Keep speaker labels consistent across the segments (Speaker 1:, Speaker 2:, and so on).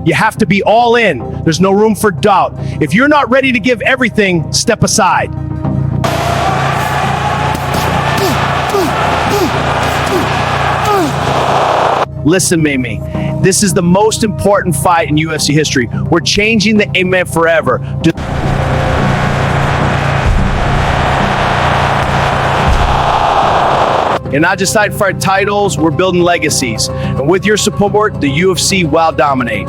Speaker 1: You have to be all in. There's no room for doubt. If you're not ready to give everything, step aside. Listen, Mimi, this is the most important fight in UFC history. We're changing the MMA forever. And not just fight titles, we're building legacies. And with your support, the UFC will dominate.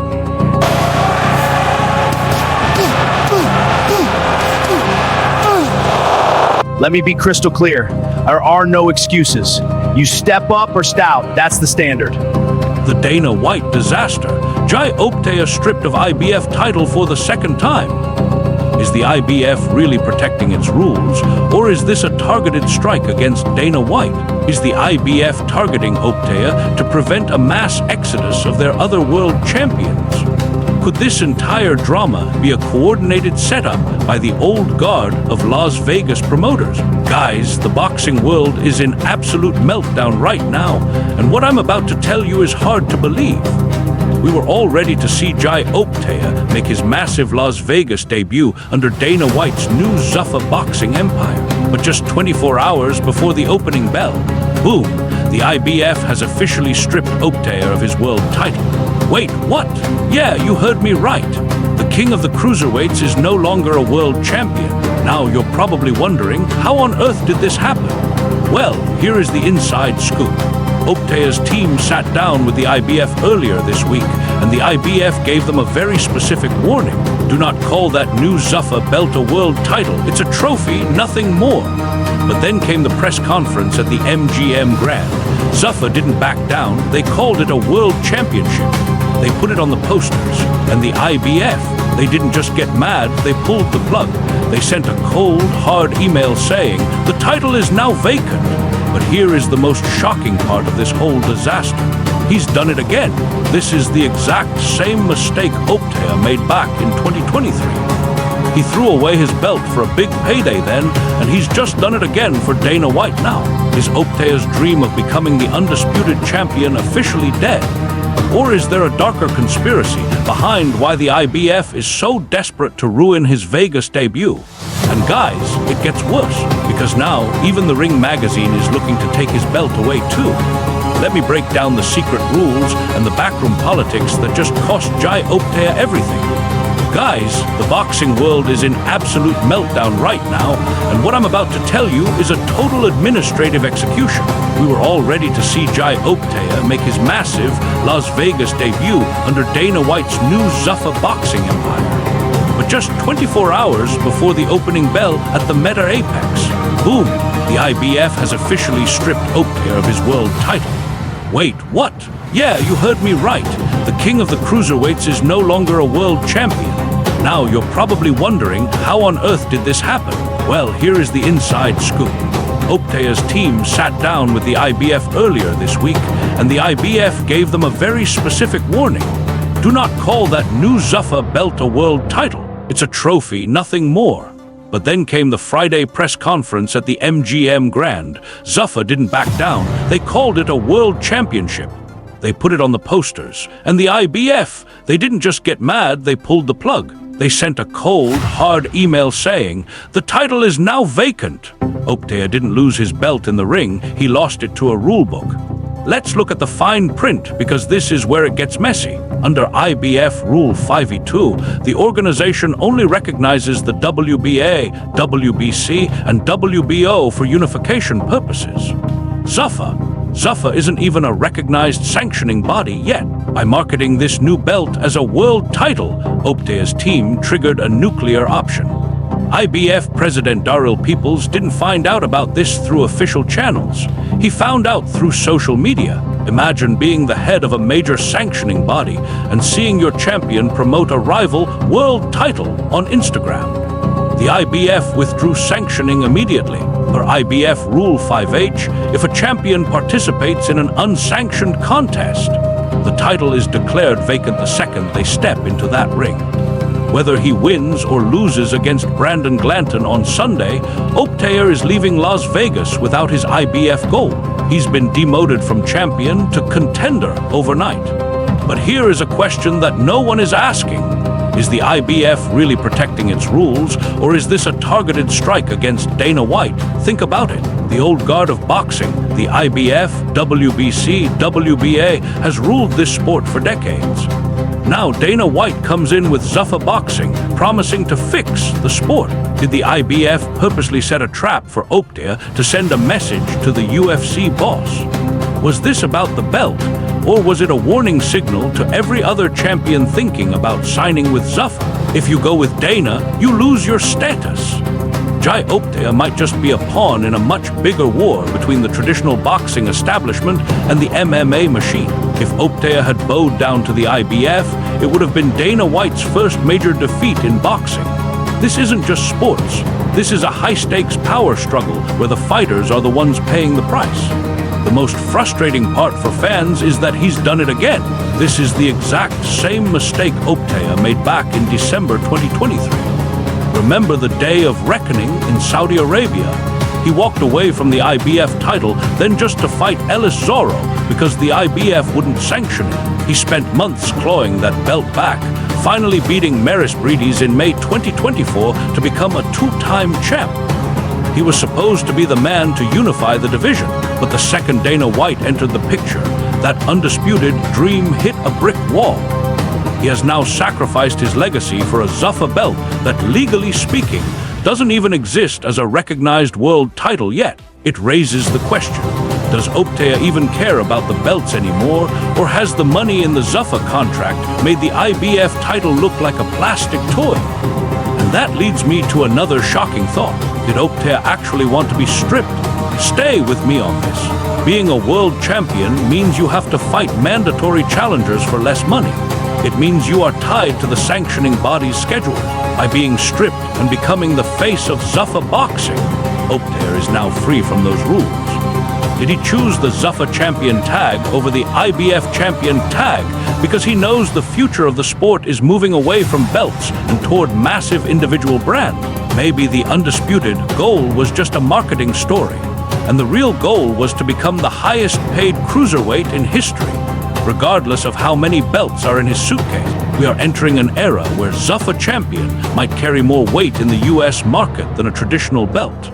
Speaker 1: Let me be crystal clear. There are no excuses. You step up or stay out. That's the standard.
Speaker 2: The Dana White disaster. Jai Opetaia stripped of IBF title for the second time. Is the IBF really protecting its rules, or is this a targeted strike against Dana White? Is the IBF targeting Opetaia to prevent a mass exodus of their other world champions? Could this entire drama be a coordinated setup by the old guard of Las Vegas promoters? Guys, the boxing world is in absolute meltdown right now, and what I'm about to tell you is hard to believe. We were all ready to see Jai Opetaia make his massive Las Vegas debut under Dana White's new Zuffa boxing empire. But just 24 hours before the opening bell, boom, the IBF has officially stripped Opetaia of his world title. Wait, what? Yeah, you heard me right. The king of the cruiserweights is no longer a world champion. Now you're probably wondering, how on earth did this happen? Well, here is the inside scoop. Opetaia's team sat down with the IBF earlier this week, and the IBF gave them a very specific warning. Do not call that new Zuffa Belt a world title. It's a trophy, nothing more. But then came the press conference at the MGM Grand. Zuffa didn't back down. They called it a world championship. They put it on the posters. And the IBF, they didn't just get mad, they pulled the plug. They sent a cold, hard email saying, the title is now vacant. But here is the most shocking part of this whole disaster. He's done it again. This is the exact same mistake Opetaia made back in 2023. He threw away his belt for a big payday then, and he's just done it again for Dana White now. Is Opetaia's dream of becoming the undisputed champion officially dead? Or is there a darker conspiracy behind why the IBF is so desperate to ruin his Vegas debut? And guys, it gets worse, because now even the Ring magazine is looking to take his belt away too. Let me break down the secret rules and the backroom politics that just cost Jai Opetaia everything. Guys, the boxing world is in absolute meltdown right now, and what I'm about to tell you is a total administrative execution. We were all ready to see Jai Opetaia make his massive Las Vegas debut under Dana White's new Zuffa boxing empire. But just 24 hours before the opening bell at the Meta Apex, boom, the IBF has officially stripped Opetaia of his world title. Wait, what? Yeah, you heard me right. The king of the cruiserweights is no longer a world champion. Now you're probably wondering, how on earth did this happen? Well, here is the inside scoop. Opetaia's team sat down with the IBF earlier this week, and the IBF gave them a very specific warning. Do not call that new Zuffa Belt a world title. It's a trophy, nothing more. But then came the Friday press conference at the MGM Grand. Zuffa didn't back down. They called it a world championship. They put it on the posters. And the IBF, they didn't just get mad, they pulled the plug. They sent a cold, hard email saying, the title is now vacant. Opetaia didn't lose his belt in the ring, he lost it to a rule book. Let's look at the fine print, because this is where it gets messy. Under IBF Rule 5E2, the organization only recognizes the WBA, WBC, and WBO for unification purposes. Zuffa isn't even a recognized sanctioning body yet. By marketing this new belt as a world title, Opetaia's team triggered a nuclear option. IBF President Darryl Peoples didn't find out about this through official channels. He found out through social media. Imagine being the head of a major sanctioning body and seeing your champion promote a rival world title on Instagram. The IBF withdrew sanctioning immediately. Per IBF Rule 5H, if a champion participates in an unsanctioned contest, the title is declared vacant the second they step into that ring. Whether he wins or loses against Brandon Glanton on Sunday, Opetaia is leaving Las Vegas without his IBF gold. He's been demoted from champion to contender overnight. But here is a question that no one is asking. Is the IBF really protecting its rules, or is this a targeted strike against Dana White? Think about it. The old guard of boxing, the IBF, WBC, WBA, has ruled this sport for decades. Now Dana White comes in with Zuffa Boxing, promising to fix the sport. Did the IBF purposely set a trap for Opetaia to send a message to the UFC boss? Was this about the belt, or was it a warning signal to every other champion thinking about signing with Zuffa? If you go with Dana, you lose your status. Jai Opetaia might just be a pawn in a much bigger war between the traditional boxing establishment and the MMA machine. If Opetaia had bowed down to the IBF, it would have been Dana White's first major defeat in boxing. This isn't just sports. This is a high-stakes power struggle where the fighters are the ones paying the price. The most frustrating part for fans is that he's done it again. This is the exact same mistake Opetaia made back in December 2023. Remember the day of reckoning in Saudi Arabia? He walked away from the IBF title then just to fight Ellis Zorro because the IBF wouldn't sanction it. He spent months clawing that belt back, finally beating Maris Brides in May 2024 to become a two-time champ. He was supposed to be the man to unify the division, but the second Dana White entered the picture, that undisputed dream hit a brick wall. He has now sacrificed his legacy for a Zuffa Belt that, legally speaking, doesn't even exist as a recognized world title yet. It raises the question, does Opetaia even care about the belts anymore, or has the money in the Zuffa contract made the IBF title look like a plastic toy? And that leads me to another shocking thought. Did Opetaia actually want to be stripped? Stay with me on this. Being a world champion means you have to fight mandatory challengers for less money. It means you are tied to the sanctioning body's schedule. By being stripped and becoming the face of Zuffa Boxing, Opetaia is now free from those rules. Did he choose the Zuffa Champion tag over the IBF Champion tag because he knows the future of the sport is moving away from belts and toward massive individual brand? Maybe the undisputed goal was just a marketing story, and the real goal was to become the highest-paid cruiserweight in history. Regardless of how many belts are in his suitcase, we are entering an era where Zuffa Champion might carry more weight in the US market than a traditional belt.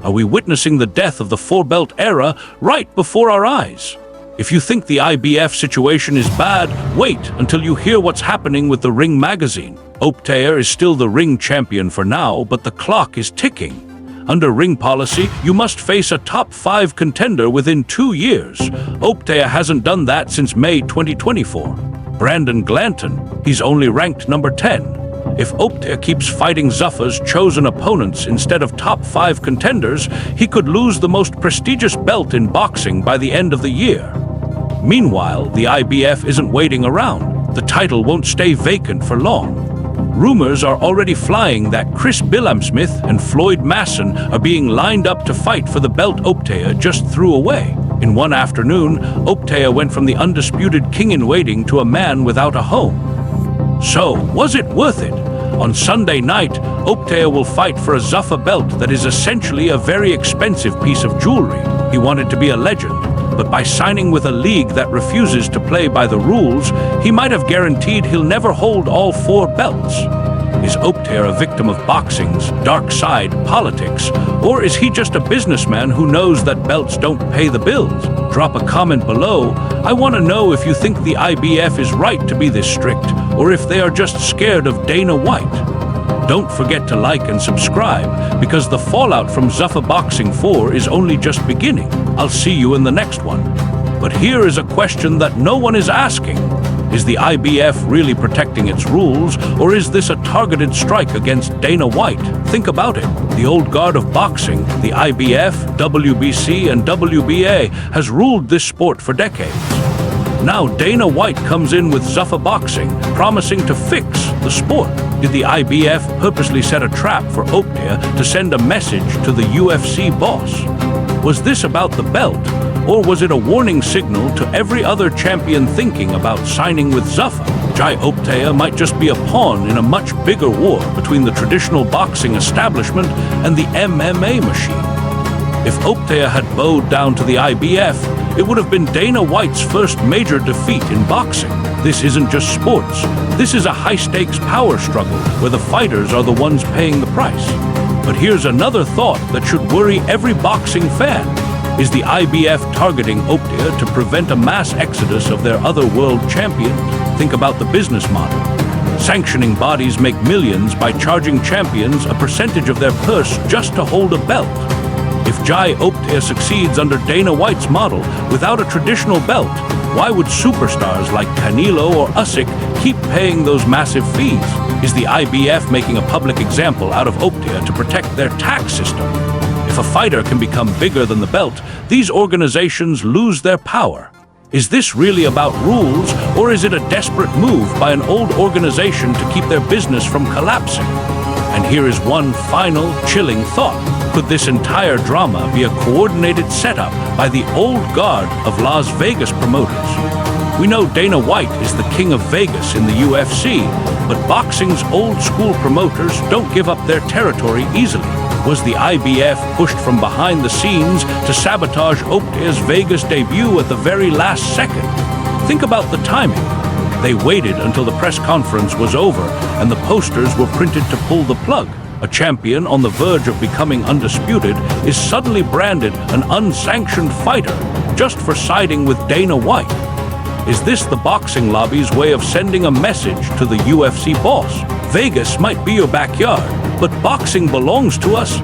Speaker 2: Are we witnessing the death of the four-belt era right before our eyes? If you think the IBF situation is bad, wait until you hear what's happening with the Ring magazine. Opetaia is still the Ring champion for now, but the clock is ticking. Under Ring policy, you must face a top 5 contender within 2 years. Opetaia hasn't done that since May 2024. Brandon Glanton, he's only ranked number 10. If Opetaia keeps fighting Zuffa's chosen opponents instead of top 5 contenders, he could lose the most prestigious belt in boxing by the end of the year. Meanwhile, the IBF isn't waiting around. The title won't stay vacant for long. Rumors are already flying that Chris Billam-Smith and Floyd Masson are being lined up to fight for the belt Opetaia just threw away. In one afternoon, Opetaia went from the undisputed king-in-waiting to a man without a home. So, was it worth it? On Sunday night, Opetaia will fight for a Zuffa belt that is essentially a very expensive piece of jewelry. He wanted to be a legend, but by signing with a league that refuses to play by the rules, he might have guaranteed he'll never hold all 4 belts. Is Opetaia a victim of boxing's dark side politics, or is he just a businessman who knows that belts don't pay the bills? Drop a comment below. I want to know if you think the IBF is right to be this strict, or if they are just scared of Dana White. Don't forget to like and subscribe, because the fallout from Zuffa Boxing 4 is only just beginning. I'll see you in the next one. But here is a question that no one is asking. Is the IBF really protecting its rules, or is this a targeted strike against Dana White? Think about it. The old guard of boxing, the IBF, WBC, and WBA, has ruled this sport for decades. Now Dana White comes in with Zuffa Boxing, promising to fix the sport. Did the IBF purposely set a trap for Opetaia to send a message to the UFC boss? Was this about the belt, or was it a warning signal to every other champion thinking about signing with Zuffa? Jai Opetaia might just be a pawn in a much bigger war between the traditional boxing establishment and the MMA machine. If Opetaia had bowed down to the IBF, it would have been Dana White's first major defeat in boxing. This isn't just sports. This is a high-stakes power struggle where the fighters are the ones paying the price. But here's another thought that should worry every boxing fan. Is the IBF targeting Opetaia to prevent a mass exodus of their other world champions? Think about the business model. Sanctioning bodies make millions by charging champions a percentage of their purse just to hold a belt. If Jai Opetaia succeeds under Dana White's model without a traditional belt, why would superstars like Canelo or Usyk keep paying those massive fees? Is the IBF making a public example out of Opetaia to protect their tax system? If a fighter can become bigger than the belt, these organizations lose their power. Is this really about rules, or is it a desperate move by an old organization to keep their business from collapsing? And here is one final, chilling thought. Could this entire drama be a coordinated setup by the old guard of Las Vegas promoters? We know Dana White is the king of Vegas in the UFC, but boxing's old-school promoters don't give up their territory easily. Was the IBF pushed from behind the scenes to sabotage Opetaia's Vegas debut at the very last second? Think about the timing. They waited until the press conference was over and the posters were printed to pull the plug. A champion on the verge of becoming undisputed is suddenly branded an unsanctioned fighter just for siding with Dana White. Is this the boxing lobby's way of sending a message to the UFC boss? Vegas might be your backyard, but boxing belongs to us.